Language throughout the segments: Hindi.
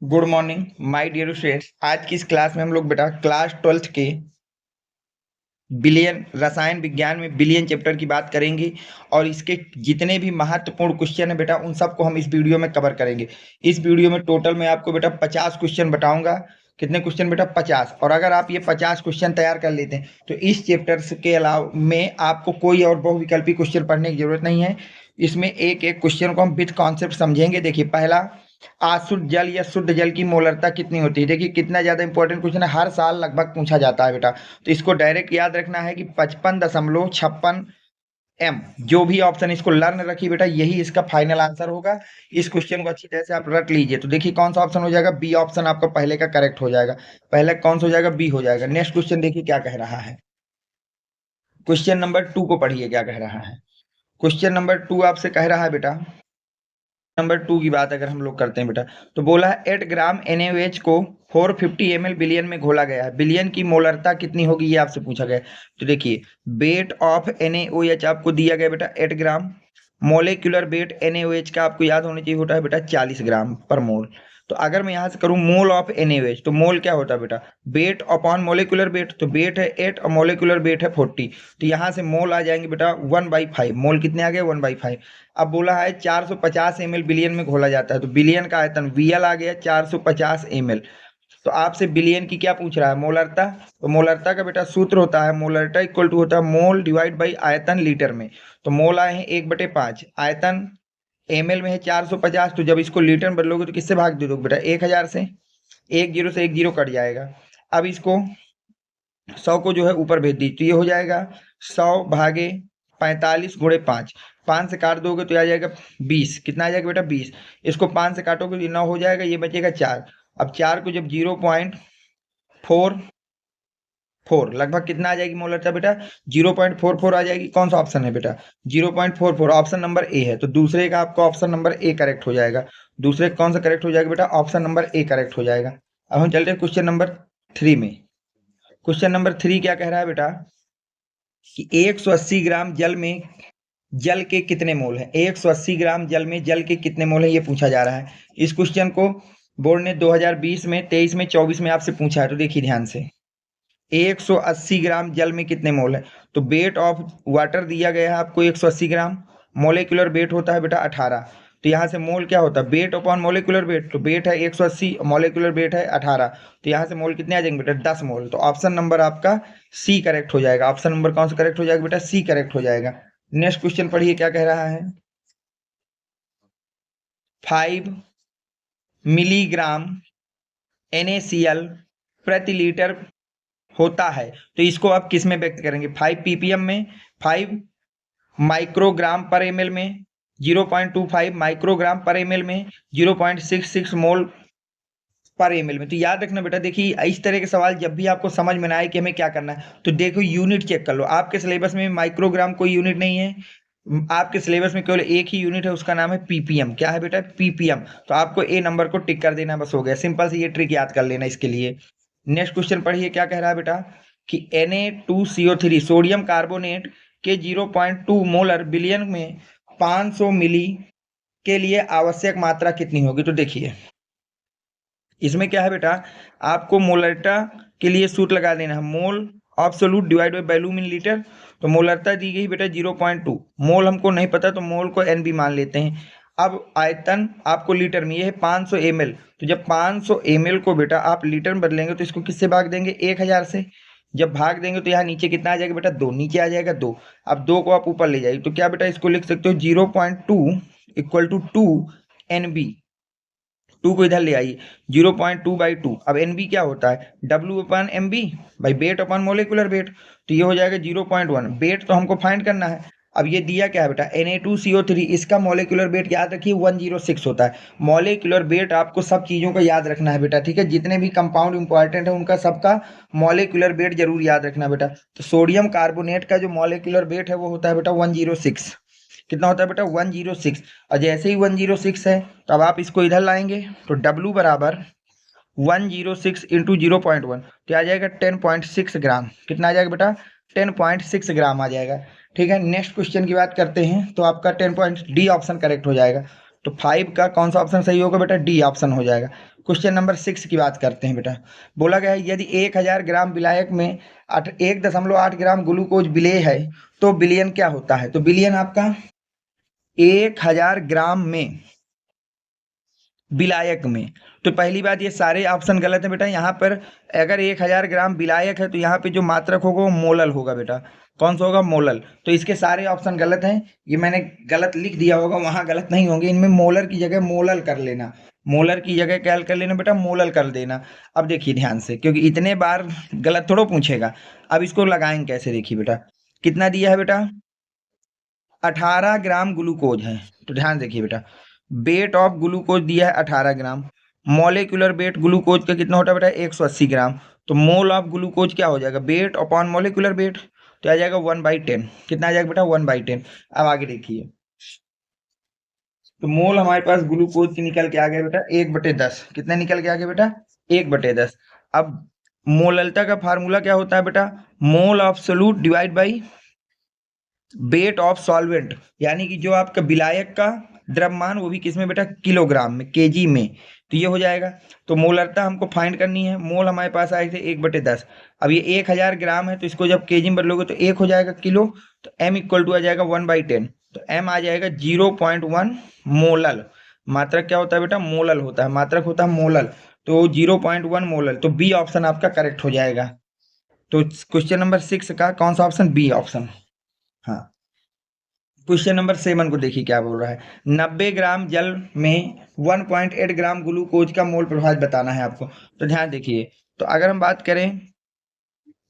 Good morning my dear students. आज की इस क्लास में हम लोग बेटा क्लास 12th के बिलियन रसायन विज्ञान में बिलियन चैप्टर की बात करेंगे और इसके जितने भी महत्वपूर्ण क्वेश्चन है बेटा उन सबको हम इस वीडियो में कवर करेंगे। इस वीडियो में टोटल मैं आपको बेटा 50 क्वेश्चन बताऊंगा। कितने क्वेश्चन बेटा? 50। और अगर आप ये 50 क्वेश्चन तैयार कर लेते हैं तो इस चैप्टर के अलावा में आपको कोई और बहुविकल्पी क्वेश्चन पढ़ने की जरूरत नहीं है। इसमें एक एक क्वेश्चन को हम विद कॉन्सेप्ट समझेंगे। देखिए, पहला, अशुद्ध जल या शुद्ध जल की मोलरता कितनी होती है? देखिए कितना ज्यादा इंपॉर्टेंट क्वेश्चन है, हर साल लगभग पूछा जाता है बेटा। तो इसको डायरेक्ट याद रखना है कि 55.56 एम। जो भी ऑप्शन इसको लर्न रखिए बेटा, यही इसका फाइनल आंसर होगा। इस क्वेश्चन को अच्छी तरह से आप रट लीजिए। तो देखिए कौन सा ऑप्शन हो जाएगा? बी ऑप्शन आपका पहले का करेक्ट हो जाएगा। पहले कौन सा हो जाएगा? बी हो जाएगा। नेक्स्ट क्वेश्चन देखिए क्या कह रहा है। क्वेश्चन नंबर 2 को पढ़िए क्या कह रहा है। क्वेश्चन नंबर 2 आपसे कह रहा है बेटा, नंबर 2 की बात अगर हम लोग करते हैं बेटा, तो बोला है 8 ग्राम NaOH को 450 ml बिलियन में घोला गया है, बिलियन की मोलरता कितनी होगी ये आपसे पूछा गया है। तो देखिए, वेट ऑफ NaOH आपको दिया गया बेटा 8 ग्राम। मोलिकुलर वेट NaOH का आपको याद होना चाहिए, होता है बेटा 40 ग्राम पर मोल। तो अगर मैं यहाँ से करूँ मोल ऑफ NaOH, तो मोल क्या होता है बेटा? Weight upon molecular weight. तो वेट है 8 और मोलिकुलर वेट है 40। तो यहाँ से मोल आ जाएंगे बेटा 1/5। मोल कितने आ गए? 1/5। अब बोला है 450 ml बिलियन में घोला जाता है, तो बिलियन का आयतन VL आ गया 450 ml। तो आपसे बिलियन की क्या पूछ रहा है? मोलरता। तो मोलरता का बेटा सूत्र होता है, मोलरता इक्वल टू होता है मोल डिवाइड बाई आयतन लीटर में। तो मोल आए हैं 1/5, आयतन ml में है 450। तो जब इसको लीटर में बदलोगे तो किससे भाग दे दोगे बेटा? 1000 से। एक जीरो से एक जीरो कट जाएगा। अब इसको 100 को जो है ऊपर भेज दीजिए, तो ये हो जाएगा 100/45 गुणे 5। 5 से काट दोगे तो आ जाएगा 20। कितना आ जाएगा बेटा? 20। इसको 5 से काटोगे तो 9 हो जाएगा, ये बचेगा 4। अब 4 को जब 0.44 लगभग कितना आ जाएगी मोलरता बेटा? 0.44 आ जाएगी। कौन सा ऑप्शन है बेटा? 0.44 ऑप्शन नंबर ए है। तो दूसरे का आपका ऑप्शन नंबर ए करेक्ट हो जाएगा। दूसरे का कौन सा करेक्ट हो जाएगा बेटा? ऑप्शन नंबर ए करेक्ट हो जाएगा। अब हम चलते हैं क्वेश्चन नंबर 3 में। क्वेश्चन नंबर 3 क्या कह रहा है बेटा कि 180 ग्राम जल में जल के कितने मोल है? 180 ग्राम जल में जल के कितने मोल है ये पूछा जा रहा है। इस क्वेश्चन को बोर्ड ने 2020 में, 23 में, 24 में आपसे पूछा है। तो देखिए ध्यान से, 180 ग्राम जल में कितने मोल है? तो वेट ऑफ वाटर दिया गया है आपको 180 ग्राम। मोलिकुलर वेट होता है बेटा 18। तो यहाँ से मोल क्या होता है? Weight upon molecular weight. तो वेट है 180, मोलिकुलर वेट है 18। तो यहाँ से मोल कितने आ जाएंगे बेटा? 10 मोल। तो ऑप्शन नंबर आपका सी करेक्ट हो जाएगा। ऑप्शन नंबर कौन सा करेक्ट हो जाएगा बेटा? सी करेक्ट हो जाएगा। नेक्स्ट क्वेश्चन पढ़िए क्या कह रहा है। 5 मिलीग्राम NaCl प्रति लीटर होता है, तो इसको आप किस में व्यक्त करेंगे? 5 ppm में, 5 माइक्रोग्राम पर ml में, 0.25 माइक्रोग्राम पर ml में, 0.66 मोल पर ml में। तो याद रखना बेटा, देखिए इस तरह के सवाल जब भी आपको समझ में ना आए कि हमें क्या करना है, तो देखो यूनिट चेक कर लो। आपके सिलेबस में माइक्रोग्राम कोई यूनिट नहीं है, आपके सिलेबस में केवल एक ही यूनिट है, उसका नाम है ppm। क्या है बेटा? ppm। तो आपको ए नंबर को टिक कर देना, बस हो गया। सिंपल से ये ट्रिक याद कर लेना इसके लिए। नेक्स्ट क्वेश्चन पढ़िए क्या कह रहा है बेटा कि Na2CO3 सोडियम कार्बोनेट के 0.2 मोलर बिलियन में 500 मिली के लिए आवश्यक मात्रा कितनी होगी? तो देखिए इसमें क्या है बेटा, आपको मोलरता के लिए सूत्र लगा देना है, mole absolute divide by volume in litre. तो मोलरता दी गई बेटा 0.2, मोल हमको नहीं पता तो मोल को NB मान लेते हैं। अब आयतन आपको लीटर में, ये है 500 ml। तो जब 500 ml को बेटा आप लीटर में बदलेंगे तो इसको किससे भाग देंगे? 1000 से। जब भाग देंगे तो यहाँ नीचे कितना आ जाएगा बेटा? 2। नीचे आ जाएगा 2। अब 2 को आप ऊपर ले जाइए, तो क्या बेटा इसको लिख सकते हो 0.2 इक्वल टू 2 NB। 2 को इधर ले आइए, 0.2/2। अब NB क्या होता है? W/MB by weight upon molecular weight. तो ये हो जाएगा 0.1। वेट तो हमको फाइंड करना है। अब ये दिया क्या है बेटा? Na2CO3, इसका मोलिकुलर वेट याद रखिए 106 होता है। मोलिकुलर वेट आपको सब चीज़ों का याद रखना है बेटा, ठीक है? जितने भी कंपाउंड इंपॉर्टेंट है उनका सबका मोलिकुलर वेट जरूर याद रखना बेटा। तो सोडियम कार्बोनेट का जो मोलिकुलर वेट है वो होता है बेटा 106। कितना होता है बेटा? 106। और जैसे ही 106 है तो अब आप इसको इधर लाएंगे, तो W बराबर 106 इंटू 0.1, तो आ जाएगा 10.6 ग्राम। कितना आ जाएगा बेटा? 10.6 ग्राम आ जाएगा। ठीक है, नेक्स्ट क्वेश्चन की बात करते हैं। तो आपका 10 पॉइंट डी ऑप्शन करेक्ट हो जाएगा। तो 5 का कौन सा ऑप्शन सही होगा बेटा? डी ऑप्शन हो जाएगा। क्वेश्चन नंबर 6 की बात करते हैं बेटा। बोला गया है यदि 1000 ग्राम विलायक में 1.8 ग्राम ग्लूकोज विलेय है तो विलयन क्या होता है? तो विलयन आपका 1000 ग्राम में विलायक में, तो पहली बात ये सारे ऑप्शन गलत है बेटा। यहाँ पर अगर 1000 ग्राम विलायक है तो यहाँ पे जो मात्रक होगा वो मोलल होगा बेटा। कौन सा होगा? मोलल। तो इसके सारे ऑप्शन गलत हैं, ये मैंने गलत लिख दिया होगा, वहां गलत नहीं होंगे। इनमें मोलर की जगह मोलल कर लेना, मोलर की जगह क्या कर लेना बेटा? मोलल कर देना। अब देखिए ध्यान से, क्योंकि इतने बार गलत थोड़ा पूछेगा। अब इसको लगाएंगे कैसे, देखिए बेटा कितना दिया है बेटा? 18 ग्राम ग्लूकोज है। तो ध्यान देखिए बेटा, वेट ऑफ ग्लूकोज दिया है 18 ग्राम, मॉलिक्यूलर वेट ग्लूकोज का कितना होता है बेटा? 180 ग्राम। तो मोल ऑफ ग्लूकोज क्या हो जाएगा? वेट अपॉन मॉलिक्यूलर वेट, तो आ जाएगा 1/10। कितना आ जाएगा बेटा? 1/10। अब आगे देखिए, तो मोल हमारे पास ग्लूकोज की निकल के आ गया बेटा 1/10। कितना निकल के आ गया बेटा? 1/10। अब मोललता का फार्मूला क्या होता है बेटा? Mole of solute divide by weight of solvent, यानी कि जो आपका विलायक का द्रव्यमान वो भी किसमें बेटा? किलोग्राम में, केजी में। तो ये हो जाएगा। तो मोलरता हमको फाइंड करनी है। मोल हमारे पास आए थे 1/10। अब ये 1000 ग्राम है तो इसको जब केजी में बदलोगे तो 1 हो जाएगा किलो। तो m इक्वल टू आ जाएगा 1/10। तो m आ जाएगा 0.1 मोलल। मात्रक क्या होता है बेटा? मोलल होता है, मात्रक होता है मोलल। तो 0.1 मोलल। तो बी ऑप्शन आपका करेक्ट हो जाएगा। तो क्वेश्चन नंबर 6 का कौन सा ऑप्शन? B option. हाँ, क्वेश्चन नंबर 7 को देखिए क्या बोल रहा है। 90 ग्राम जल में 1.8 ग्राम ग्लूकोज का मोल प्रभाव बताना है आपको। तो ध्यान देखिए, तो अगर हम बात करें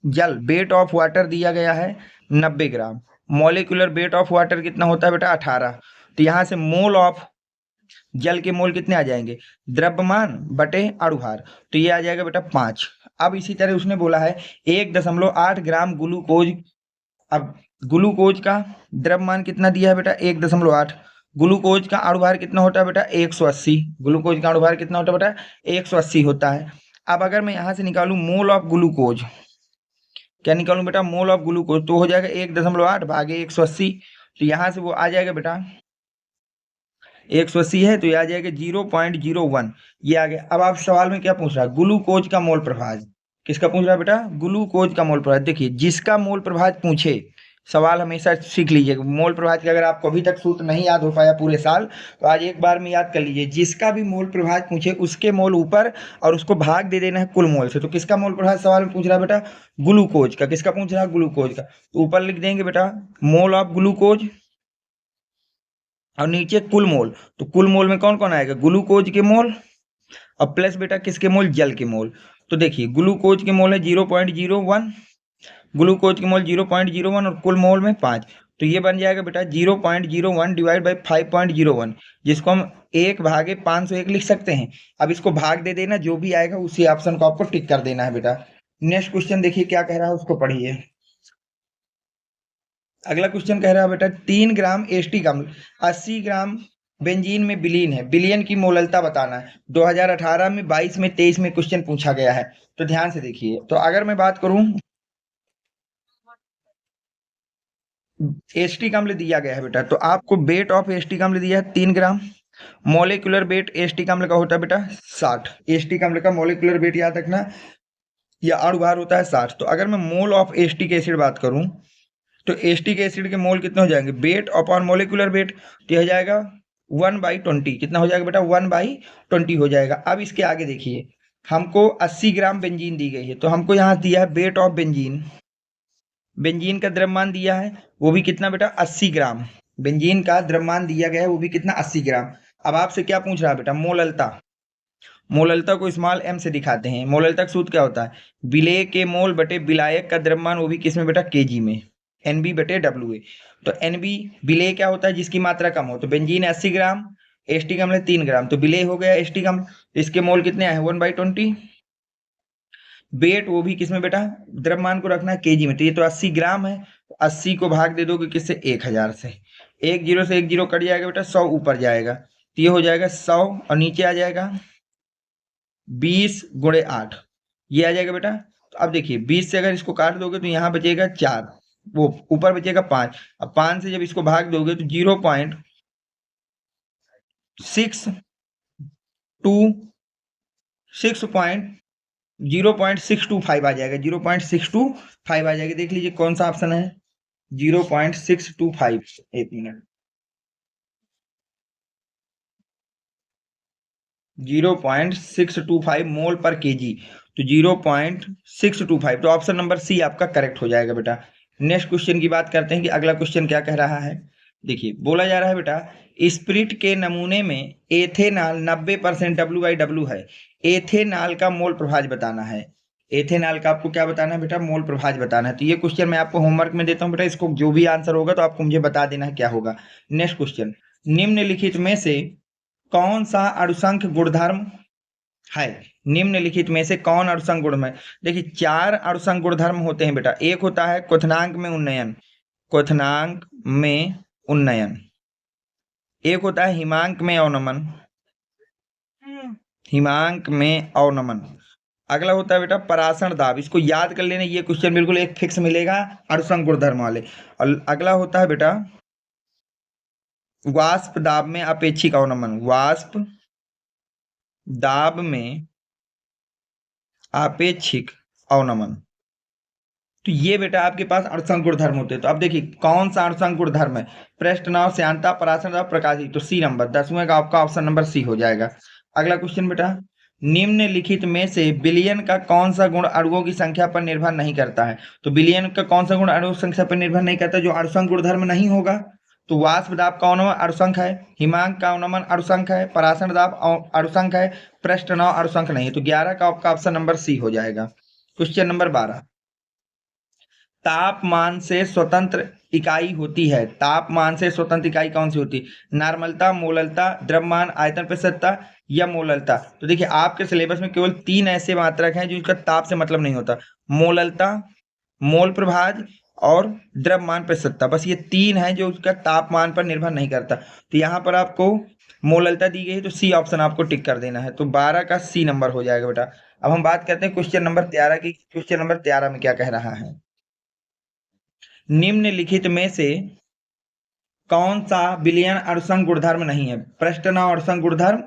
जल, वेट ऑफ वाटर दिया गया है 90 ग्राम, मॉलिक्यूलर वेट ऑफ वाटर कितना होता है बेटा? 18। तो यहाँ से मोल ऑफ जल के मोल कितने आ जाएंगे? द्रव्यमान बटे अणुभार, तो ये आ जाएगा बेटा 5। अब इसी तरह उसने बोला है 1.8 ग्राम ग्लूकोज। अब ग्लूकोज का द्रव्यमान कितना दिया है बेटा? 1.8। ग्लूकोज का अणुभार कितना होता है बेटा? 180। ग्लूकोज का अणुभार कितना होता है बेटा? 180 होता है। अब अगर मैं यहां से निकालूं मोल ऑफ ग्लूकोज, क्या निकालूं बेटा? मोल ऑफ ग्लूकोज, तो हो जाएगा 1.8 भागे 180। तो यहां से वो आ जाएगा बेटा 180 है तो ये आ जाएगा 0.01। ये आ गया। अब आप सवाल में क्या पूछ रहा है? ग्लूकोज का मोल प्रभाज। किसका पूछ रहा है बेटा? ग्लूकोज का मोल प्रभाज। देखिए जिसका मोल प्रभाज पूछे, सवाल हमेशा सीख लीजिएगा। मोल प्रभाज का अगर आपको अभी तक सूत्र नहीं याद हो पाया पूरे साल, तो आज एक बार में याद कर लीजिए। जिसका भी मोल प्रभाज पूछे उसके मोल ऊपर और उसको भाग दे देना है कुल मोल से। तो किसका मोल प्रभाज सवाल में पूछ रहा है बेटा? ग्लूकोज का। किसका पूछ रहा है? ग्लूकोज का। तो ऊपर लिख देंगे बेटा मोल ऑफ ग्लूकोज और नीचे कुल मोल। तो कुल मोल में कौन कौन आएगा? ग्लूकोज के मोल और प्लस बेटा किसके मोल? जल के मोल। तो देखिए ग्लूकोज के मोल है 0.01, ग्लूकोज के मोल 0.01 और कुल मोल में 5। तो ये बन जाएगा बेटा 0.01 डिवाइड बाई 5.01, जिसको हम 1/501 लिख सकते हैं। अब इसको भाग दे देना, जो भी आएगा उसी ऑप्शन को आपको टिक कर देना है बेटा। नेक्स्ट क्वेश्चन देखिए क्या कह रहा है, उसको पढ़िए। अगला क्वेश्चन कह रहा है बेटा 3 ग्राम एस्टिक अम्ल 80 ग्राम बेंजीन में विलीन है, विलयन की मोललता बताना है। 2018 में, 22 में, 23 में क्वेश्चन पूछा गया है। तो ध्यान से देखिए, तो अगर मैं बात करूं, एस्टिक अम्ल दिया गया है बेटा, तो आपको वेट ऑफ एस्टिक अम्ल दिया है 3 ग्राम। मॉलिक्यूलर वेट एस्टिक अम्ल का होता है बेटा 60। एस्टिक अम्ल का मॉलिक्यूलर वेट याद रखना, या अणुभार होता है 60। तो अगर मैं मोल ऑफ एस्टिक एसिड बात करूं, तो एस्टिक एसिड के मोल कितने हो जाएंगे? वेट अपॉन मॉलिक्यूलर वेट, तो हो जाएगा 1/20। कितना हो जाएगा बेटा? 1/20 हो जाएगा। अब इसके आगे देखिए, हमको 80 ग्राम बेंजीन दी गई है, तो हमको यहाँ दिया है वेट ऑफ बेंजीन। बेंजीन का द्रव्यमान दिया है वो भी कितना बेटा? 80 ग्राम। बेंजीन का द्रव्यमान दिया गया है वो भी कितना? 80 ग्राम। अब आपसे क्या पूछ रहा है बेटा? मोललता। मोललता को स्मॉल m से दिखाते हैं। मोललता का सूत्र क्या होता है? विलेय के मोल बटे विलायक का द्रव्यमान, वो भी किसमें बेटा? केजी में। NB बटे WA। तो NB विलेय क्या होता है? जिसकी मात्रा कम हो। तो बेंजीन 80 ग्राम, एस्टिक अम्ल 3 ग्राम, तो विलेय हो गया एस्टिक अम्ल। इसके मोल कितने आए? 1/20। वेट वो भी किसमें बेटा? द्रव्यमान को रखना है केजी में। तो ये तो 80 ग्राम है, 80 को भाग दे दोगे किससे? 1000 से। 1 0 से 1 0 कट जाएगा बेटा, 100 ऊपर जाएगा, तो ये हो जाएगा 100 और नीचे आ जाएगा 20 × 8, ये आ जाएगा बेटा। तो अब देखिए 20 से अगर इसको काट दोगे तो यहाँ बचेगा 4, वो ऊपर बचेगा 5। अब 5 से जब इसको भाग दोगे तो 0.625 0.625 आ जाएगा, 0.625 आ जाएगा। देख लीजिए कौन सा ऑप्शन है, 0.625। एक मिनट, 0.625 मोल पर केजी, तो 0.625, तो ऑप्शन नंबर सी आपका करेक्ट हो जाएगा बेटा। नेक्स्ट क्वेश्चन की बात करते हैं कि अगला क्वेश्चन क्या कह रहा है। देखिए बोला जा रहा है बेटा, स्प्रिट के नमूने में एथेनॉल 90% W/W है, एथेनॉल का मोल प्रभाज बताना है। एथेनॉल का आपको क्या बताना है बेटा, मोल प्रभाज बताना है। तो ये क्वेश्चन मैं आपको होमवर्क में देता हूँ बेटा, इसको जो भी आंसर होगा तो आपको मुझे बता देना है क्या होगा। नेक्स्ट क्वेश्चन, निम्नलिखित में से कौन सा अणुसंख्य गुणधर्म है, निम्नलिखित में से कौन अणुसंख्य गुणधर्म है। देखिए 4 अणुसंख्य गुणधर्म होते हैं बेटा, एक होता है क्वथनांक में उन्नयन, क्वथनांक में उन्नयन, एक होता है हिमांक में अवनमन, हिमांक में अवनमन, अगला होता है बेटा परासरण दाब, इसको याद कर लेना, ये क्वेश्चन बिल्कुल एक फिक्स मिलेगा अणुसंख्य गुणधर्म वाले। और अगला होता है बेटा वाष्प दाब में अपेक्षिक अवनमन, वाष्प दाब में आपेक्षिक अवनमन। तो ये बेटा आपके पास अणुसंख्य गुणधर्म होते हैं। तो अब देखिए कौन सा अणुसंख्य गुणधर्म है, पृष्ठनाव, श्यानता, परासरण दाब, प्रकाशी, तो सी नंबर 10वें का आपका ऑप्शन नंबर सी हो जाएगा। अगला क्वेश्चन बेटा, निम्नलिखित में से विलयन का कौन सा गुण अणुओं की संख्या पर निर्भर नहीं करता है। तो विलयन का कौन सा गुण अणुओं की संख्या पर निर्भर नहीं करता, जो अणुसंख्य गुणधर्म नहीं होगा। तो वाष्प दाब का अवनमन अणुसंख्य है, हिमांक का अवनमन अणुसंख्य है, परासरण दाब अणुसंख्य है, पृष्ठनाव अणुसंख्य नहीं है। तो 11 का आपका ऑप्शन नंबर सी हो जाएगा। क्वेश्चन नंबर 12, तापमान से स्वतंत्र इकाई होती है, तापमान से स्वतंत्र इकाई कौन सी होती है, नार्मलता, मोललता, द्रव्यमान, आयतन प्रतिशतता या मोललता। तो देखिए आपके सिलेबस में केवल 3 ऐसे मात्रक हैं जिनका ताप से मतलब नहीं होता, मोललता, मोल प्रभाज और द्रव्यमान प्रतिशतता, बस ये 3 हैं जो उसका तापमान पर निर्भर नहीं करता। तो यहाँ पर आपको मोललता दी गई है, तो सी ऑप्शन आपको टिक कर देना है। तो 12 का सी नंबर हो जाएगा बेटा। अब हम बात करते हैं क्वेश्चन नंबर 13 की। क्वेश्चन नंबर 13 में क्या कह रहा है, निम्नलिखित में से कौन सा विलयन अणुसंख्य गुणधर्म नहीं है, पृष्ठनाव अणुसंख्य गुणधर्म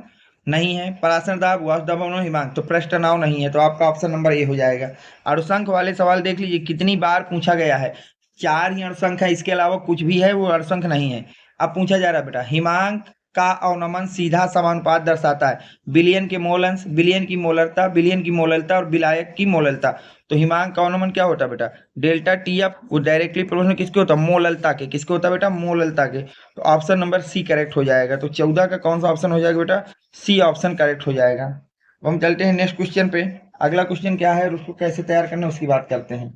नहीं है, परासरण दाब, वाष्प दाब, हिमांक, तो पृष्ठनाव नहीं है, तो आपका ऑप्शन नंबर ए हो जाएगा। अणुसंख्य वाले सवाल देख लीजिए कितनी बार पूछा गया है, 4 ही अणुसंख्य है, इसके अलावा कुछ भी है वो अणुसंख्य नहीं है। अब पूछा जा रहा है बेटा, हिमांक का अवनमन सीधा समानुपात दर्शाता है विलयन के मोल अंश, विलयन की मोलरता, विलयन की मोललता और विलायक की मोललता। तो हिमांक का अवनमन क्या होता है बेटा, डेल्टा टी एफ, वो डायरेक्टली प्रोपोर्शनल किसके होता है, मोललता के, किसके होता है बेटा, मोललता के। तो ऑप्शन नंबर सी करेक्ट हो जाएगा। तो 14 का कौन सा ऑप्शन हो जाएगा बेटा, सी ऑप्शन करेक्ट हो जाएगा। अब हम चलते हैं नेक्स्ट क्वेश्चन पे। अगला क्वेश्चन क्या है और उसको कैसे तैयार करना है उसकी बात करते हैं।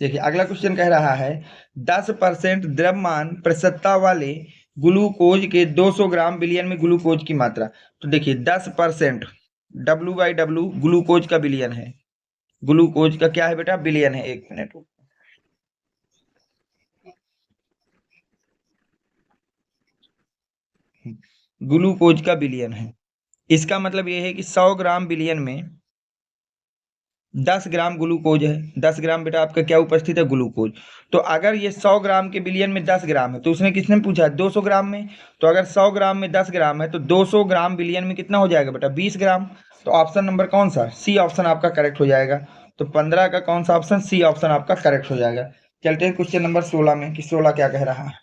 देखिए अगला क्वेश्चन कह रहा है 10% द्रव्यमान प्रतिशतता वाले ग्लूकोज के 200 ग्राम विलयन में ग्लूकोज की मात्रा। तो देखिए 10% W/W ग्लूकोज का विलयन है, ग्लूकोज का क्या है बेटा, विलयन है। एक मिनट, ग्लूकोज का विलयन है, इसका मतलब यह है कि 100 ग्राम विलयन में 10 ग्राम ग्लूकोज है। 10 ग्राम बेटा आपका क्या उपस्थित है, ग्लूकोज। तो अगर ये 100 ग्राम के विलयन में 10 ग्राम है, तो उसने किसने पूछा है, 200 ग्राम में। तो अगर 100 ग्राम में 10 ग्राम है तो 200 ग्राम विलयन में कितना हो जाएगा बेटा, 20 ग्राम। तो ऑप्शन नंबर कौन सा, सी ऑप्शन आपका करेक्ट हो जाएगा। तो 15 का कौन सा ऑप्शन, सी ऑप्शन आपका करेक्ट हो जाएगा। चलते हैं क्वेश्चन नंबर 16 में कि 16 क्या कह रहा है।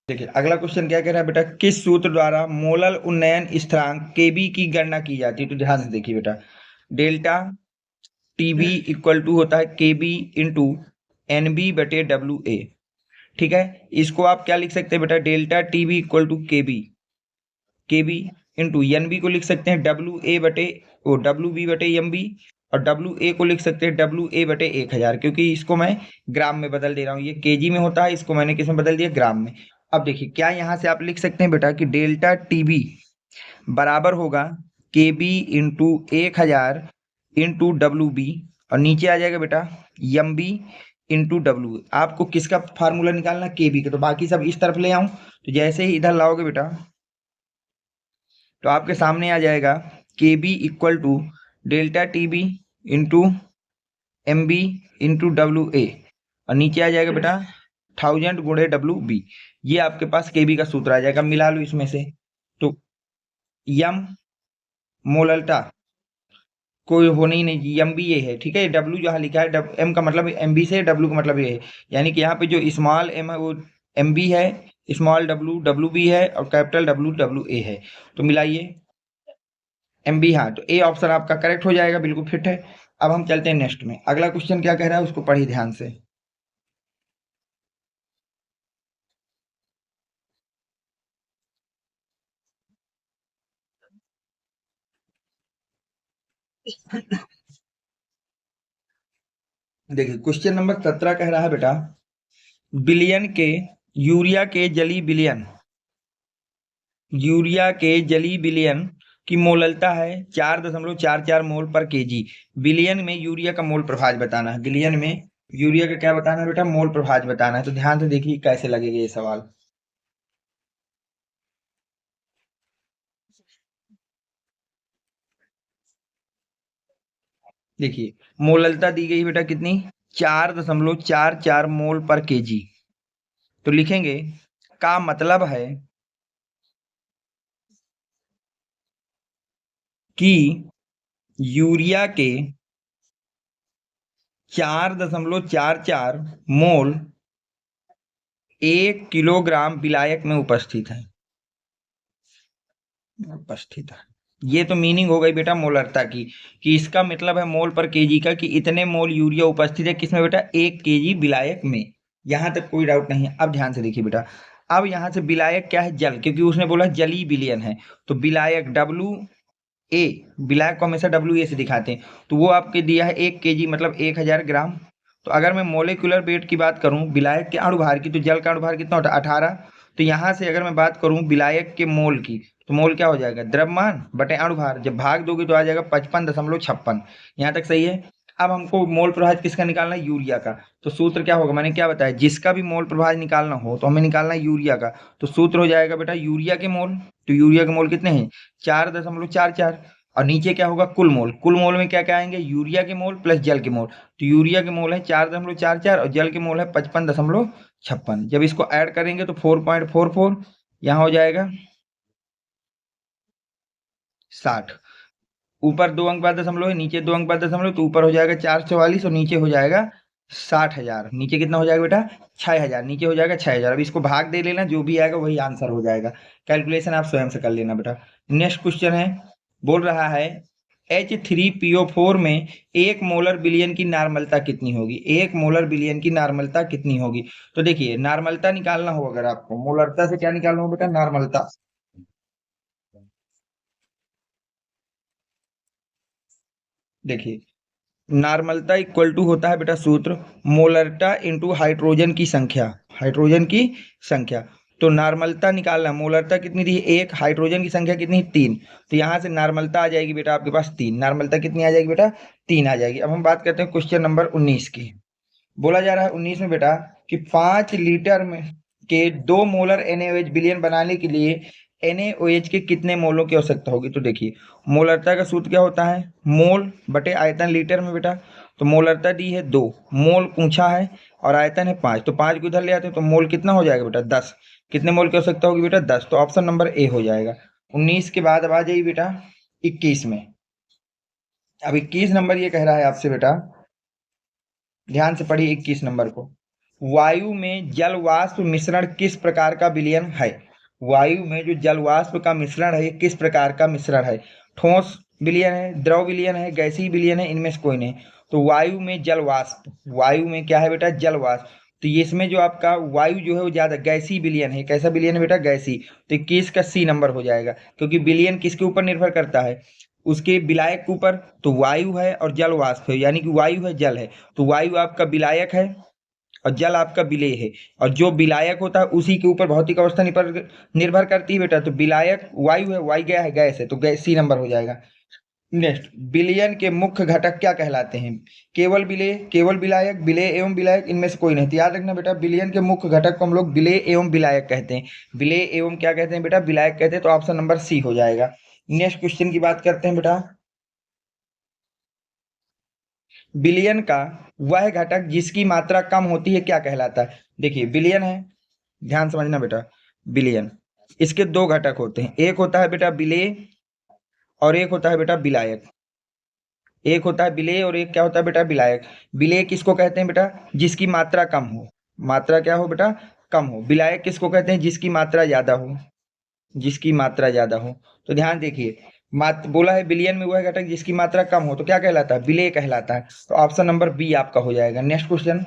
देखिए अगला क्वेश्चन क्या कह रहा है बेटा, किस सूत्र द्वारा मोलल उन्नयन स्थिरांक Kb की गणना की जाती है। तो ध्यान से देखिए बेटा, डेल्टा टीबी इक्वल टू होता है केबी इंटू एनबी बटे डब्ल्यू ए। ठीक है, इसको आप क्या लिख सकते हैं बेटा, delta T B equal to K B, K B into N B को लिख सकते हैं डब्ल्यू ए बटे ओ डब्ल्यू बी बटे एम बी, और डब्ल्यू ए को लिख सकते हैं डब्ल्यू ए बटे 1000, क्योंकि इसको मैं ग्राम में बदल दे रहा हूँ, ये केजी में होता है, इसको मैंने किस में बदल दिया, ग्राम में। अब देखिए क्या यहाँ से आप लिख सकते हैं बेटा कि डेल्टा टीबी बराबर होगा केबी इंटू 1000 इंटू डब्ल्यू बी, और नीचे आ जाएगा बेटा एम बी इंटू डब्ल्यू। आपको किसका फार्मूला निकालना, के बी का। तो बाकी सब इस तरफ ले आऊं, तो जैसे ही इधर लाओगे बेटा तो आपके सामने आ जाएगा K B equal to delta T B into M B into W A, और नीचे आ जाएगा बेटा 1000 गुणे डब्ल्यू बी। ये आपके पास के बी का सूत्र आ जाएगा, मिला लो इसमें से। तो यम मोलल्टा कोई होना ही नहीं, एम बी ए है, ठीक है। डब्ल्यू जहाँ लिखा है, एम का मतलब एम बी से, डब्ल्यू का मतलब ये है, यानी कि यहाँ पे जो स्मॉल एम है वो एम बी है, स्मॉल डब्ल्यू डब्ल्यू बी है, और कैपिटल डब्ल्यू डब्ल्यू ए है। तो मिलाइए, एम बी, हाँ, तो ए ऑप्शन आपका करेक्ट हो जाएगा, बिल्कुल फिट है। अब हम चलते हैं नेक्स्ट में, अगला क्वेश्चन क्या कह रहा है उसको पढ़िए ध्यान से। देखिए क्वेश्चन नंबर 17 कह रहा है बेटा, बिलियन के यूरिया के जली बिलियन, यूरिया के जली बिलियन की मोललता है 4.44 मोल पर केजी। बिलियन में यूरिया का मोल प्रभाज बताना है, बिलियन में यूरिया का क्या बताना है बेटा, मोल प्रभाज बताना है। तो ध्यान से देखिए कैसे लगेगा ये सवाल। देखिए मोललता दी गई बेटा कितनी, 4.44 मोल पर केजी। तो लिखेंगे का मतलब है कि यूरिया के 4.44 मोल 1 किलोग्राम विलायक में उपस्थित है। ये तो मीनिंग हो गई बेटा मोलरता की, कि इसका मतलब है मोल पर केजी का, कि इतने मोल यूरिया उपस्थित है किसमें बेटा, 1 केजी विलायक में। यहां तक कोई डाउट नहीं है। अब ध्यान से देखिए बेटा, अब यहां से विलायक क्या है, जल, क्योंकि उसने बोला जली विलियन है, तो विलायक डब्ल्यू ए, विलायक को हमेशा डब्ल्यू ए से दिखाते हैं, तो वो आपके दिया है 1 केजी मतलब 1000 ग्राम। तो अगर मैं मोलिकुलर वेट की बात करूं विलायक के अणुभार की, तो जल का अणुभार कितना होता है, 18। तो यहाँ से अगर मैं बात करूं विलायक के मोल की, तो मोल क्या हो जाएगा, द्रव्यमान बटे अणुभार, जब भाग दोगे तो आ जाएगा 55.56। यहाँ तक सही है। अब हमको मोल प्रभाज किसका निकालना है, यूरिया का। तो सूत्र क्या होगा, मैंने क्या बताया, जिसका भी मोल प्रभाज निकालना हो तो हमें निकालना है यूरिया का। तो सूत्र हो जाएगा बेटा यूरिया के मोल, तो यूरिया के मोल कितने हैं, 4.44। और नीचे क्या होगा, कुल मोल, कुल मोल में क्या क्या आएंगे, यूरिया के मोल प्लस जल के मोल। तो यूरिया के मोल है 4.44 और जल के मोल है 55.56। जब इसको ऐड करेंगे तो 4.44, यहाँ हो जाएगा 60। ऊपर 2 अंक बाद दशमलव है, नीचे 2 अंक बाद दशमलव, तो ऊपर हो जाएगा 444 और नीचे हो जाएगा 60,000। नीचे कितना हो जाएगा बेटा, 6,000, नीचे हो जाएगा 6,000। अब इसको भाग दे लेना, जो भी आएगा वही आंसर हो जाएगा। कैलकुलेशन आप स्वयं से कर लेना बेटा। नेक्स्ट क्वेश्चन है, बोल रहा है H3PO4 में 1 मोलर बिलियन की नार्मलता कितनी होगी, 1 मोलर बिलियन की नार्मलता कितनी होगी। तो देखिए नार्मलता निकालना हो, अगर आपको मोलरता से क्या निकालना हो बेटा, नार्मलता। देखिए नॉर्मलता इक्वल टू होता है बेटा सूत्र, मोलरटा इंटू हाइड्रोजन की संख्या, हाइड्रोजन की संख्या। तो नॉर्मलता निकालना, मोलरता कितनी थी 1, हाइड्रोजन की संख्या कितनी 3। तो यहाँ से नॉर्मलता आ जाएगी बेटा आपके पास 3, नॉर्मलता कितनी आ जाएगी बेटा, 3 आ जाएगी। अब हम बात करते हैं क्वेश्चन नंबर 19 की। बोला जा रहा है 19 में बेटा कि 5 लीटर में के 2 मोलर NaOH बिलियन बनाने के लिए NaOH के कितने मोलों की आवश्यकता होगी। तो देखिए मोलरता का सूत्र क्या होता है, मोल बटे आयतन लीटर में बेटा। तो मोलरता दी है 2, मोल पूछा है और आयतन है 5, तो 5 को इधर ले आते हैं तो मोल कितना हो जाएगा बेटा 10। कितने मोल की आवश्यकता होगी बेटा 10, तो ऑप्शन नंबर ए हो जाएगा। 19 के बाद अब आ जाइए बेटा 21 में। अब 21 नंबर ये कह रहा है आपसे बेटा, ध्यान से पढ़िए 21 नंबर को, वायु में जल वाष्प मिश्रण किस प्रकार का विलयन है। वायु में जो जल वाष्प का मिश्रण है ये किस प्रकार का मिश्रण है, ठोस विलयन है, द्रव विलयन है, गैसीय विलयन है, इनमें से कोई नहीं। तो वायु में जल वाष्प, वायु में क्या है बेटा, जल वाष्प। तो ये इसमें जो आपका वायु जो है वो ज्यादा गैसीय विलयन है, कैसा विलयन है बेटा, गैसीय। तो 21 का सी नंबर हो जाएगा, क्योंकि विलयन किसके ऊपर निर्भर करता है, उसके विलायक के ऊपर। तो वायु है और जल वाष्प है, यानी कि वायु है जल है, तो वायु आपका विलायक है और जल आपका विलेय है। और जो विलायक होता है उसी के ऊपर भौतिक अवस्था निर्भर निर्भर करती है बेटा। तो विलायक वायु है, वायु गया है गैस है, तो गैस सी नंबर हो जाएगा। नेक्स्ट, विलयन के मुख्य घटक क्या कहलाते हैं, केवल विलेय, केवल विलायक, विलेय एवं विलायक, इनमें से कोई नहीं। तो याद रखना बेटा विलयन के मुख्य घटक को हम लोग विलेय एवं विलायक कहते हैं, विलेय एवं क्या कहते हैं बेटा, विलायक कहते हैं। तो ऑप्शन नंबर सी हो जाएगा। नेक्स्ट क्वेश्चन की बात करते हैं बेटा, विलयन का वह घटक जिसकी मात्रा कम होती है क्या कहलाता है। देखिए विलयन है, ध्यान समझना बेटा, विलयन, इसके दो घटक होते हैं, एक होता है बेटा विलेय और एक होता है बेटा विलायक। एक होता है विलेय और एक क्या होता है बेटा विलायक। विलेय किसको कहते हैं बेटा, जिसकी मात्रा कम हो, मात्रा क्या हो बेटा, कम हो। विलायक किसको कहते हैं, जिसकी मात्रा ज्यादा हो, जिसकी मात्रा ज्यादा हो। तो ध्यान देखिए, बोला है बिलियन में वह घटक जिसकी मात्रा कम हो तो क्या कहलाता है, विलेय कहलाता है। तो ऑप्शन नंबर बी आपका हो जाएगा। नेक्स्ट क्वेश्चन,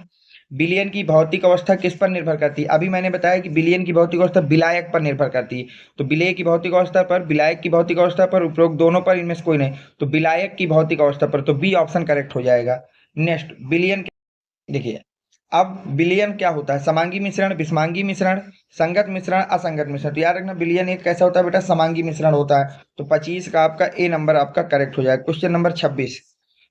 बिलियन की भौतिक अवस्था किस पर निर्भर करती है। अभी मैंने बताया कि बिलियन की भौतिक अवस्था विलायक पर निर्भर करती है। तो विलेय की भौतिक अवस्था पर, विलायक की भौतिक अवस्था पर, उपरोक्त दोनों पर, इनमें से कोई नहीं। तो विलायक की भौतिक अवस्था पर, तो बी ऑप्शन करेक्ट हो जाएगा। नेक्स्ट, बिलियन देखिए, अब विलयन क्या होता है, समांगी मिश्रण, विषमांगी मिश्रण, संगत मिश्रण, असंगत मिश्रण। तो याद रखना विलयन एक कैसा होता है बेटा, समांगी मिश्रण होता है। तो 25 का आपका ए नंबर आपका करेक्ट हो जाएगा। क्वेश्चन नंबर 26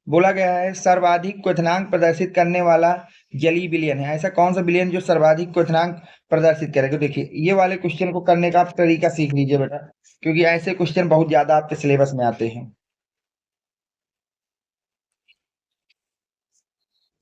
बोला गया है सर्वाधिक क्वथनांक प्रदर्शित करने वाला जलीय विलयन है। ऐसा कौन सा विलयन जो सर्वाधिक क्वथनांक प्रदर्शित करेगा। देखिए ये वाले क्वेश्चन को करने का आप तरीका सीख लीजिए बेटा, क्योंकि ऐसे क्वेश्चन बहुत ज्यादा आपके सिलेबस में आते हैं।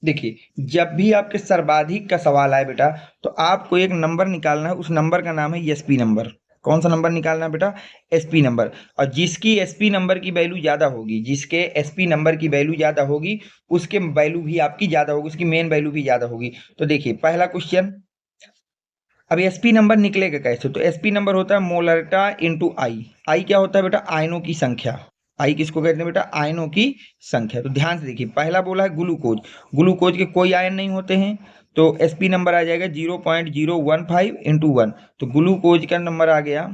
देखिए जब भी आपके सर्वाधिक का सवाल आए बेटा, तो आपको एक नंबर निकालना है, उस नंबर का नाम है एसपी नंबर। कौन सा नंबर निकालना है बेटा, एसपी नंबर। और जिसकी एसपी नंबर की वैल्यू ज्यादा होगी, जिसके एसपी नंबर की वैल्यू ज्यादा होगी, उसके वैल्यू भी आपकी ज्यादा होगी, उसकी मेन वैल्यू भी ज्यादा होगी। तो देखिए पहला क्वेश्चन, अब एसपी नंबर निकलेगा कैसे। तो एसपी नंबर होता है मोलरिटा इंटू आई। आई क्या होता है बेटा, आयनों की संख्या। आई किसको कहते हैं बेटा, आयनों की संख्या। तो ध्यान से देखिए, पहला बोला है ग्लूकोज, ग्लूकोज के कोई आयन नहीं होते हैं, तो एसपी नंबर आ जाएगा 0.015 इंटू 1। तो ग्लूकोज का नंबर आ गया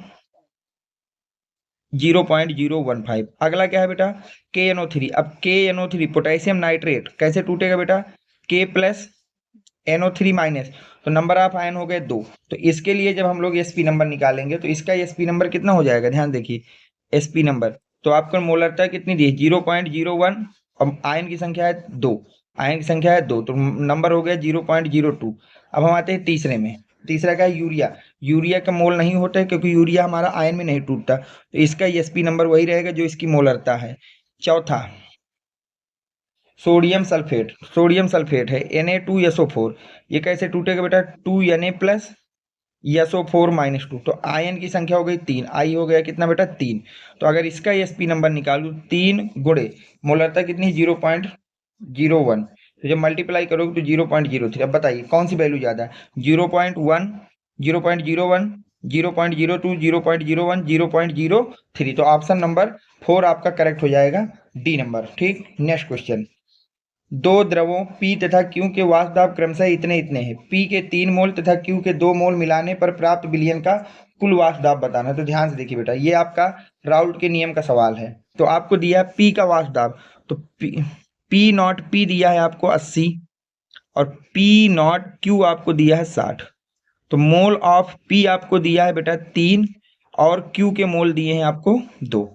0.015। अगला क्या है बेटा, KNO3। अब KNO3 पोटेशियम नाइट्रेट कैसे टूटेगा बेटा, K प्लस NO3 माइनस, तो नंबर ऑफ आयन हो गए 2। तो इसके लिए जब हम लोग एसपी नंबर निकालेंगे तो इसका एसपी नंबर कितना हो जाएगा, ध्यान देखिए एसपी नंबर। तो आपको मोलरता कितनी दी है, 0.01, और आयन की संख्या है 2, आयन की संख्या है 2, तो नंबर हो गया 0.02। अब हम आते हैं तीसरे में। तीसरा क्या है, यूरिया। यूरिया का मोल नहीं होता है क्योंकि यूरिया हमारा आयन में नहीं टूटता, तो इसका एसपी नंबर वही रहेगा जो इसकी मोलरता है। चौथा सोडियम सल्फेट, सोडियम सल्फेट है Na2SO4। ये कैसे टूटेगा बेटा, 2Na प्लस SO4-2। तो आयन की संख्या हो गई 3, आई हो गया कितना बेटा 3। तो अगर इसका एसपी नंबर निकालू 3 गुणे मोलरता कितनी 0.01, तो जब मल्टीप्लाई करोगे तो 0.03। अब बताइए कौन सी वैल्यू ज्यादा है, 0.1, 0.01, 0.02, 0.01, 0.03। तो ऑप्शन नंबर 4 आपका करेक्ट हो जाएगा, डी नंबर। ठीक, नेक्स्ट क्वेश्चन, दो द्रवों P तथा Q के वाष्प दाब क्रमशः इतने इतने हैं। P के 3 मोल तथा Q के 2 मोल मिलाने पर प्राप्त विलयन का कुल वाष्प दाब बताना। तो ध्यान से देखिए बेटा, ये आपका राउल्ट के नियम का सवाल है। तो आपको दिया है P का वाष्प दाब, तो P नॉट P दिया है आपको 80 और P नॉट Q आपको दिया है 60। तो मोल ऑफ P आपको दिया है बेटा 3 और Q के मोल दिए हैं आपको 2।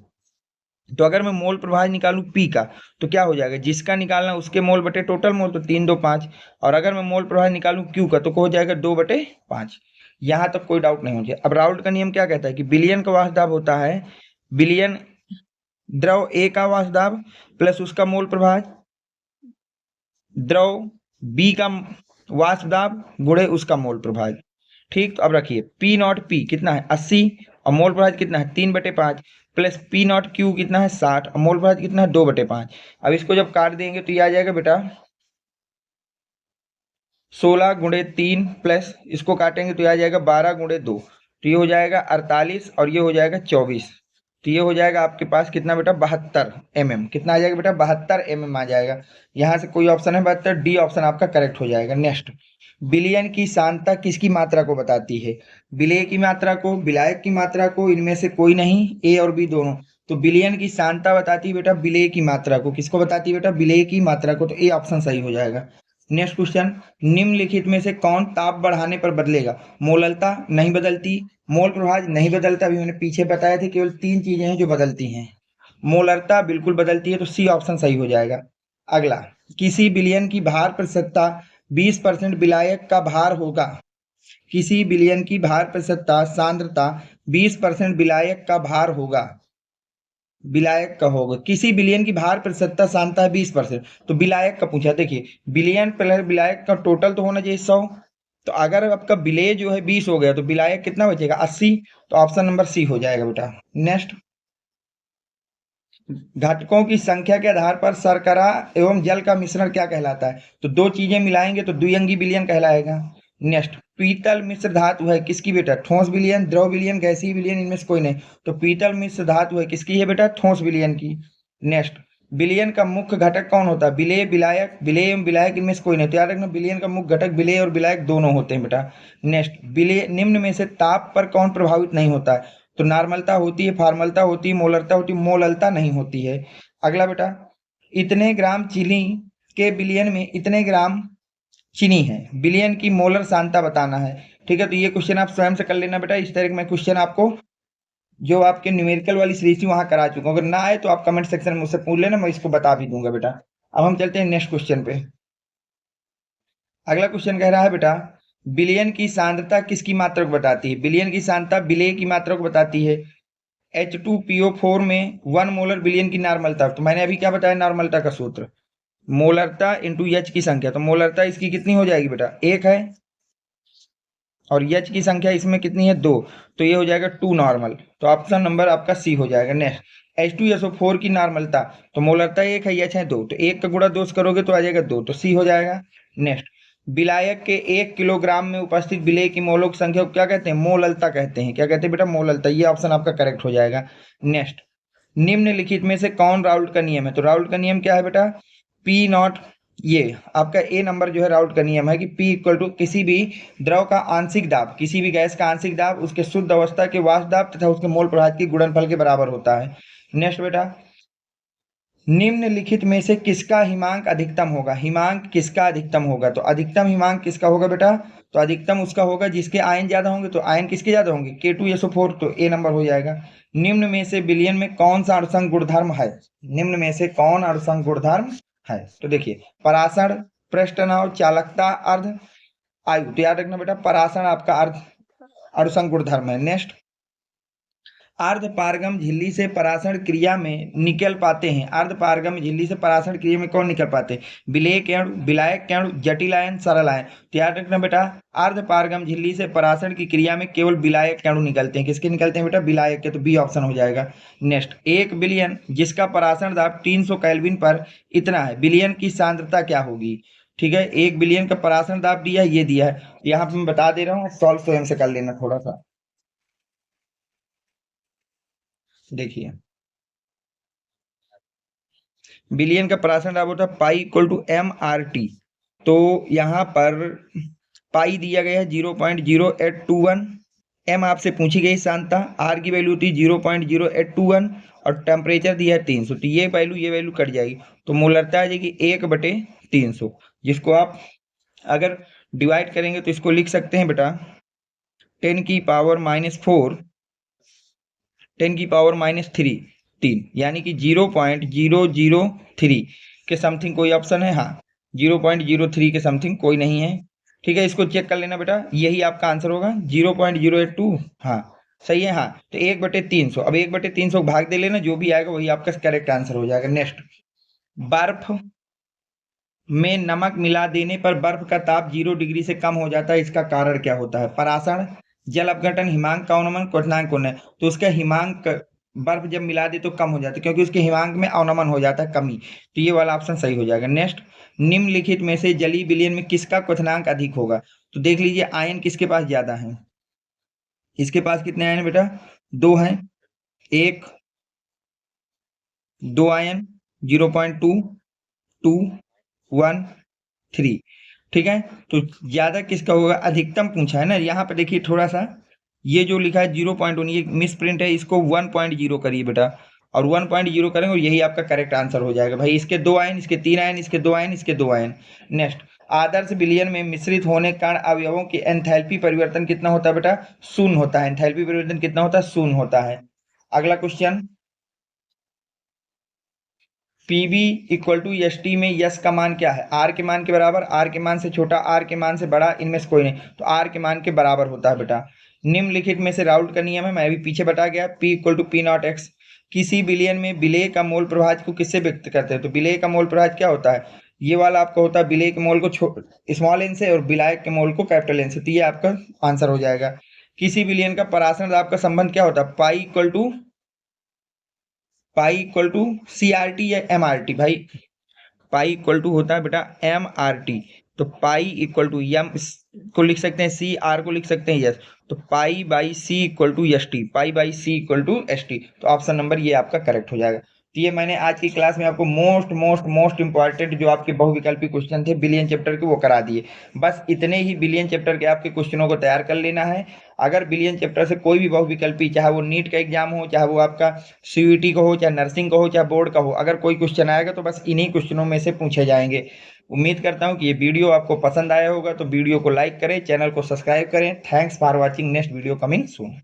तो अगर मैं मोल प्रभाज निकालूं P का तो क्या हो जाएगा, जिसका निकालना उसके मोल बटे टोटल मोल, तो 3 2 5। और अगर मैं मोल प्रभाज निकालूं Q का तो हो जाएगा 2 बटे 5। यहां तक कोई डाउट नहीं होगा। अब राउल्ट का नियम क्या कहता है कि विलयन का वाष्प दाब होता है विलयन द्रव A का वाष्प दाब प्लस उसका मोल प्रभाज, द्रव B का वाष्प दाब गुणे उसका मोल प्रभाज। ठीक, तो अब रखिए P नॉट P कितना है 80 और मोल प्रभाज कितना है 3/5, प्लस P नॉट Q कितना है 60 और मोल प्रभाज कितना है 2/5। अब इसको जब काट देंगे तो ये आ जाएगा बेटा 16 गुणे 3 प्लस इसको काटेंगे तो ये आ जाएगा 12 गुणे 2, तो ये हो जाएगा 48 और ये हो जाएगा 24। तो ये हो जाएगा आपके पास कितना बेटा 72 mm। कितना आ जाएगा बेटा 72 mm आ जाएगा। यहाँ से कोई ऑप्शन है 72, डी ऑप्शन आपका करेक्ट हो जाएगा। नेक्स्ट, विलयन की सांद्रता किसकी मात्रा को बताती है, विलेय की मात्रा को, विलायक की मात्रा को, इनमें से कोई नहीं, ए और बी दोनों। तो विलयन की सांद्रता बताती है बेटा विलेय की मात्रा को, किसको बताती है बेटा विलेय की मात्रा को, तो ए ऑप्शन सही हो जाएगा। नेक्स्ट क्वेश्चन, निम्नलिखित में से कौन ताप बढ़ाने पर बदलेगा, मोललता नहीं बदलती, मोल प्रभाज नहीं बदलता, अभी मैंने पीछे बताया थे केवल 3 चीजें हैं जो बदलती हैं, मोलरता बिल्कुल बदलती है, तो सी ऑप्शन सही हो जाएगा। अगला, किसी विलयन की भार प्रतिशतता 20% विलायक का भार होगा, किसी विलयन की भार प्रतिशतता सांद्रता 20% विलायक का भार होगा, विलायक का होगा। किसी विलयन की भार प्रतिशतता सांद्रता 20%, तो विलायक का पूछा। देखिए विलयन प्लस विलायक का टोटल तो होना चाहिए 100, तो अगर आपका विलेय जो है 20 हो गया तो विलायक कितना बचेगा 80, तो ऑप्शन नंबर सी हो जाएगा बेटा। नेक्स्ट, घटकों की संख्या के आधार पर शर्करा एवं जल का मिश्रण क्या कहलाता है? तो दो चीजें मिलाएंगे तो द्विअंगी विलयन कहलाएगा। नेक्स्ट, पीतल मिश्र धातु है किसकी बेटा? ठोस विलयन, द्रव विलयन, गैसीय विलयन, इनमें से कोई नहीं। तो पीतल मिश्र धातु है किसकी है बेटा? ठोस विलयन की। नेक्स्ट, विलयन का मुख्य घटक कौन होता है? विलेय, विलायक, विलेय एवं विलायक, इनमें से कोई नहीं। तो याद रखना विलयन का मुख्य घटक विलेय और विलायक दोनों होते हैं बेटा। नेक्स्ट, विलेय निम्न में से ताप पर कौन प्रभावित नहीं होता है? तो नॉर्मलता होती है, फॉर्मलता होती है, मोलरता होती है, मोललता नहीं होती है। अगला बेटा, इतने ग्राम चीनी के विलयन में इतने ग्राम चीनी है, विलयन की मोलर सांद्रता बताना है। ठीक है, तो ये क्वेश्चन आप स्वयं से कर लेना बेटा। इस तरह के मैं क्वेश्चन आपको जो आपके न्यूमेरिकल वाली सीरीज थी वहां करा चुका हूं। अगर ना आए तो आप कमेंट सेक्शन में मुझसे पूछ लेना, मैं इसको बता भी दूंगा बेटा। अब हम चलते हैं नेक्स्ट क्वेश्चन पे। अगला क्वेश्चन कह रहा है बेटा, विलयन की सांद्रता किसकी मात्रा को बताती है? विलयन की सांद्रता विलेय की मात्रा को बताती है। H2PO4 में 1 मोलर विलयन की नॉर्मलता, तो मैंने अभी क्या बताया नॉर्मलता का सूत्र? मोलरता इंटू एच की संख्या। तो मोलरता इसकी कितनी हो जाएगी बेटा? 1 है, और एच की संख्या इसमें कितनी है? 2। तो ये हो जाएगा 2 नॉर्मल। तो ऑप्शन नंबर आपका सी हो जाएगा। नेक्स्ट, H2SO4 की नॉर्मलता, तो मोलरता 1 है, एच है 2, तो 1 का गुणा 2 से करोगे तो आ जाएगा 2, तो सी हो जाएगा। नेक्स्ट, विलायक के 1 किलोग्राम में उपस्थित विलेय की मोलों की संख्या को क्या कहते हैं? मोललता कहते हैं। क्या कहते हैं बेटा? मोललता। ये ऑप्शन आपका करेक्ट हो जाएगा। नेक्स्ट, निम्नलिखित में से कौन राउल्ट का नियम है? तो राउल्ट का नियम क्या है बेटा? पी नॉट, ये आपका ए नंबर जो है राउल्ट का नियम है कि P इक्वल टू किसी भी द्रव का आंशिक दाब, किसी भी गैस का आंशिक दाब उसके शुद्ध अवस्था के वाष्प दाब तथा उसके मोल प्रभाव की गुणनफल के बराबर होता है। नेक्स्ट बेटा, निम्नलिखित में से किसका हिमांक अधिकतम होगा? हिमांक किसका अधिकतम होगा? तो अधिकतम हिमांक किसका होगा बेटा? तो अधिकतम उसका होगा जिसके आयन ज्यादा होंगे। तो आयन किसके ज्यादा होंगे? K2SO4, तो ए नंबर हो जाएगा। निम्न में से विलयन में कौन सा अणुसंघ गुणधर्म है? निम्न में से कौन अणुसंघ गुणधर्म है? तो देखिए, परासरण, पृष्ठनाव, चालकता, अर्ध आयु। तो याद रखना बेटा, परासरण आपका अर्ध अणुसंघ गुणधर्म है। नेक्स्ट, अर्ध पारगम झिल्ली से परासरण क्रिया में निकल पाते हैं। अर्ध पारगम झिल्ली से परासरण क्रिया में कौन निकल पाते हैं? विलेय के अणु, विलायक के अणु, जटिल आयन, सरल आयन। तो याद रखना बेटा, अर्ध पारगम झिल्ली से परासरण की क्रिया में केवल विलायक के अणु निकलते हैं। किसके निकलते हैं बेटा? विलायक के। तो बी ऑप्शन हो जाएगा। नेक्स्ट, एक विलयन जिसका परासरण दाब 300 केल्विन पर इतना है, विलयन की सांद्रता क्या होगी? ठीक है, एक विलयन का परासरण दाब दिया है, ये दिया है, यहाँ पे मैं बता दे रहा हूँ, सॉल्व स्वयं से कर लेना थोड़ा सा। देखिए, विलियन का परासरण दाब होता है पाई इक्वल टू MRT। तो यहाँ पर पाई दिया गया है 0.0821, एम आपसे पूछी गई सांद्रता, आर की वैल्यू थी 0.0821 और टेम्परेचर दिया है 300। तो ये वैल्यू कट जाएगी, तो मोलरता आ जाएगी 1/300, जिसको आप अगर डिवाइड करेंगे तो इसको लिख सकते हैं बेटा 10⁻⁻4 10⁻³ यानी कि 0.003 के समथिंग कोई ऑप्शन है? हाँ, 0.03 के समथिंग कोई नहीं है। ठीक है, इसको चेक कर लेना बेटा, यही आपका आंसर होगा 0.082। हाँ सही है। हाँ, तो 1/300, अब 1/300 भाग दे लेना, जो भी आएगा वही आपका करेक्ट आंसर हो जाएगा। नेक्स्ट, बर्फ में नमक मिला देने पर बर्फ का ताप 0 डिग्री से कम हो जाता है, इसका कारण क्या होता है? परासरण, जल अपघटन, हिमांक का अवनमन, क्वथनांक कौन है? तो उसका हिमांक, बर्फ जब मिला दे तो कम हो जाता है क्योंकि उसके हिमांक में अवनमन हो जाता है, कमी। तो ये वाला ऑप्शन सही हो जाएगा। नेक्स्ट, निम्नलिखित में से जलीय विलयन में किसका क्वथनांक अधिक होगा? तो देख लीजिए, आयन किसके पास ज्यादा है? इसके पास कितने आयन बेटा? 2 हैं, 1 2 आयन, 0.2 2 1 3। ठीक है, तो ज्यादा किसका होगा? अधिकतम पूछा है ना। यहाँ पे देखिए थोड़ा सा, ये जो लिखा है 0.1, ये मिस प्रिंट है, इसको 1.0 करिए बेटा, और 1.0 करेंगे और यही आपका करेक्ट आंसर हो जाएगा। भाई इसके 2 आयन, इसके 3 आयन, इसके 2 आयन, इसके 2 आयन। नेक्स्ट, आदर्श विलयन में मिश्रित होने के कारण अवयवों की एंथैल्पी परिवर्तन कितना होता है बेटा? शून्य होता है। एंथैल्पी परिवर्तन कितना होता है? शून्य होता है। अगला question, PV equal to ST में यस का मान क्या है? आर के मान के बराबर, आर के मान से छोटा, आर के मान से बड़ा, इनमें से कोई नहीं। तो आर के मान के बराबर होता है बेटा। निम्नलिखित में से राउल्ट का नियम है, मैं अभी पीछे बता गया, P इक्वल टू P0x। किसी विलयन में विलेय का मोल प्रभाज को किससे व्यक्त करते हैं? तो विलेय का मोल प्रभाज क्या होता है? ये वाला आपका होता है विलेय के मोल को स्मॉल एन से और विलायक के मोल को कैपिटल एन से। तो ये आपका आंसर हो जाएगा। किसी विलयन का परासरण दाब का संबंध क्या होता है? Pi equal to pi equal to CRT या MRT? भाई पाई इक्वल टू होता है बेटा MRT। तो पाई इक्वल टू एम को लिख सकते हैं CR को लिख सकते हैं यस। तो pi by C equal to S T, pi by C equal to S T. तो ऑप्शन नंबर ये आपका करेक्ट हो जाएगा। तो ये मैंने आज की क्लास में आपको मोस्ट मोस्ट मोस्ट इंपॉर्टेंट जो आपके बहुविकल्पी क्वेश्चन थे बिलियन चैप्टर के वो करा दिए। बस इतने ही बिलियन चैप्टर के आपके क्वेश्चनों को तैयार कर लेना है। अगर बिलियन चैप्टर से कोई भी बहुविकल्पी, चाहे वो नीट का एग्जाम हो, चाहे वो आपका CUET का हो, चाहे नर्सिंग का हो, चाहे बोर्ड का हो, अगर कोई क्वेश्चन आएगा तो बस इन्हीं क्वेश्चनों में से पूछे जाएंगे। उम्मीद करता हूँ कि ये वीडियो आपको पसंद आया होगा। तो वीडियो को लाइक करें, चैनल को सब्सक्राइब करें। Thanks for watching, next video coming soon.